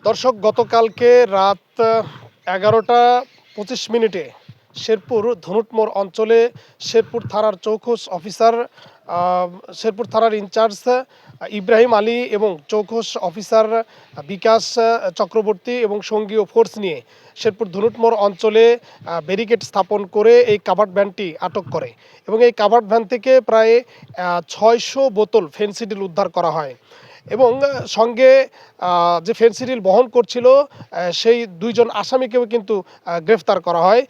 দর্শক, গতকালকে রাত 11টা 25 মিনিটে শেরপুর ধনুটমোড় অঞ্চলে শেরপুর থানার চৌখস অফিসার শেরপুর থানার ইনচার্জ ইব্রাহিম আলী এবং চৌখস অফিসার বিকাশ চক্রবর্তী এবং সঙ্গীয় ফোর্স নিয়ে শেরপুর ধনুটমোড় অঞ্চলে ব্যারিকেড স্থাপন করে এই কাভার্ড ভ্যানটি আটক করে এবং এই কাভার্ড ভ্যান থেকে প্রায় 600 বোতল ফেনসিডিল উদ্ধার করা হয় এবং সঙ্গে যে ফেনসিডিল বহন করছিল সেই দুইজন আসামিকেও কিন্তু গ্রেফতার করা হয়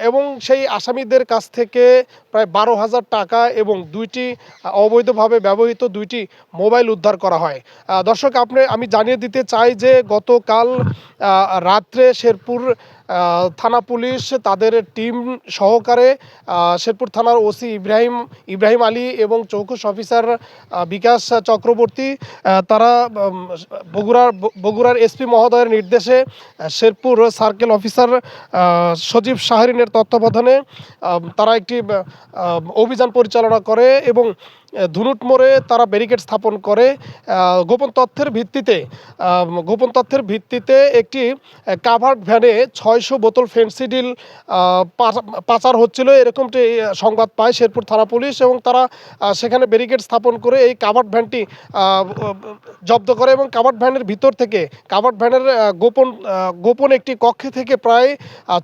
এবং সেই আসামিদের কাছ থেকে প্রায় 12,000 টাকা এবং দুইটি অবৈধভাবে ব্যবহৃত দুইটি মোবাইল উদ্ধার করা হয়। দর্শক, আমি জানিয়ে দিতে চাই যে গতকাল রাত্রে শেরপুর থানা পুলিশ তাদের টিম সহকারে শেরপুর থানার ওসি ইব্রাহিম আলী এবং চৌখস অফিসার বিকাশ চক্রবর্তী তারা বগুড়ার এসপি মহোদয়ের নির্দেশে শেরপুর সার্কেল অফিসার সজীব শাহরিনের তত্ত্বাবধানে তারা একটি অভিযান পরিচালনা করে এবং ধনুটমোড়ে তারা ব্যারিকেড স্থাপন করে গোপন তথ্যের ভিত্তিতে একটি কাভার্ড ভ্যানে 600 বোতল ফেনসিডিল পাচার হচ্ছিল এরকমটি সংবাদ পায় শেরপুর থানা পুলিশ এবং তারা সেখানে ব্যারিকেড স্থাপন করে এই কাভার্ড ভ্যানটি জব্দ করে এবং কাভার্ড ভ্যানের ভিতর থেকে কাভার্ড ভ্যানের গোপন একটি কক্ষে থেকে প্রায়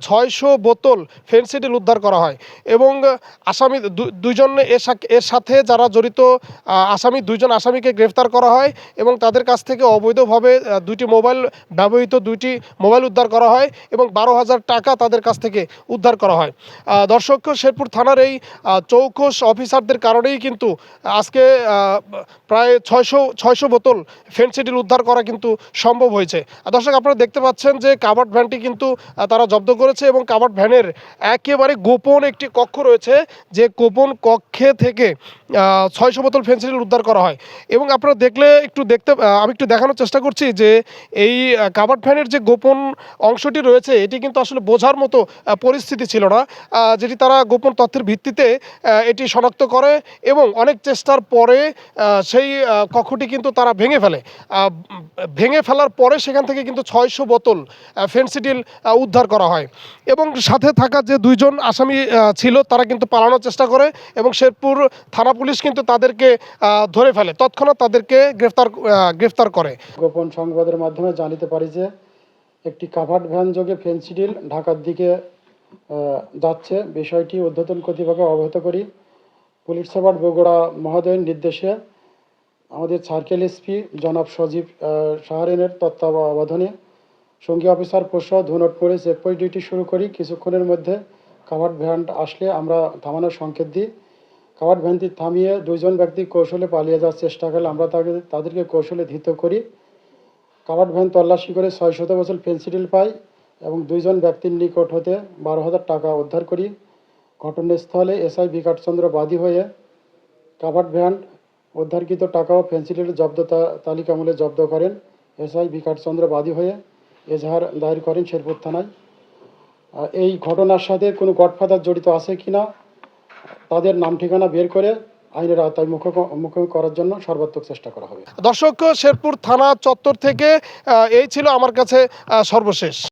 600 বোতল ফেনসিডিল উদ্ধার করা হয় এবং আসামি দুইজন এর সাথে যারা জড়িত দুইজন আসামিকে গ্রেফতার করা হয় এবং তাদের কাছ থেকে অবৈধভাবে ব্যবহৃত দুইটি মোবাইল উদ্ধার করা হয় এবং 12,000 টাকা তাদের কাছ থেকে উদ্ধার করা হয়। দর্শক, শেরপুর থানার এই চৌখস অফিসারদের কারণেই কিন্তু আজকে প্রায় 600 বোতল ফেনসিডিল উদ্ধার করা কিন্তু সম্ভব হয়েছে। দর্শক, আপনারা দেখতে পাচ্ছেন যে কাভার্ড ভ্যানটি কিন্তু তারা জব্দ করেছে এবং কাভার্ড ভ্যানের একেবারে গোপন একটি কক্ষ রয়েছে, যে গোপন কক্ষে থেকে 600 বোতল ফেনসিডিল উদ্ধার করা হয় এবং আপনারা আমি একটু দেখানোর চেষ্টা করছি যে এই কাভার্ড ভ্যানের যে গোপন অংশটি রয়েছে এটি কিন্তু আসলে বোঝার মতো পরিস্থিতি ছিল না, যেটি তারা গোপন তথ্যের ভিত্তিতে এটি শনাক্ত করে এবং অনেক চেষ্টার পরে সেই কক্ষটি কিন্তু তারা ভেঙে ফেলার পরে সেখান থেকে কিন্তু 600 বোতল ফেনসিডিল উদ্ধার করা হয় এবং সাথে থাকা যে দুইজন আসামি ছিল তারা কিন্তু পালানোর চেষ্টা করে এবং শেরপুর থানা পুলিশ কিন্তু তাদেরকে ধরে ফেলে, তৎক্ষণাৎ তাদেরকে গ্রেফতার করে। গোপন সংবাদের মাধ্যমে জানিতে পারি যে একটি কাভার্ড ভ্যান যোগে ফেনসিডিল ঢাকার দিকে যাচ্ছে। বিষয়টি ঊর্ধ্বতন কর্তৃপক্ষকে অবগত করি। পুলিশ সুপার বগুড়া মহোদয়ের নির্দেশে আমাদের সার্কেল এসপি জনাব সজীব শাহরিনের তত্ত্বাবধানে সঙ্গী অফিসার পোষা ধনুটমোড়ে চেকপোস্ট ডিউটি শুরু করি। কিছুক্ষণের মধ্যে কাভার্ড ভ্যান আসলে আমরা থামানোর সংকেত দিই। কাভার্ড ভ্যানটি থামিয়ে দুইজন ব্যক্তি কৌশলে পালিয়ে যাওয়ার চেষ্টা করলে আমরা তাদেরকে কৌশলে ধৃত করি। কাভার্ড ভ্যান তল্লাশি করে 600 বোতল ফেনসিডিল পাই এবং দুইজন ব্যক্তির নিকট হতে 12,000 টাকা উদ্ধার করি। ঘটনাস্থলে এসআই বিকাশচন্দ্র বাদী হয়ে কাভার্ড ভ্যান উদ্ধারকৃত টাকা ও ফেনসিডিল জব্দ তালিকামূলে জব্দ করেন। এসআই বিকাশচন্দ্র বাদী হয়ে এজাহার দায়ের করেন শেরপুর থানায়। এই ঘটনার সাথে কোনো গডফাদার জড়িত আছে কিনা তাদের নাম ঠিকানা বের করে আইনের আওতায় মুখোমুখি করার জন্য সর্বাত্মক চেষ্টা করা হবে। দর্শক, শেরপুর থানা চত্বর থেকে এই ছিল আমার কাছে সর্বশেষ।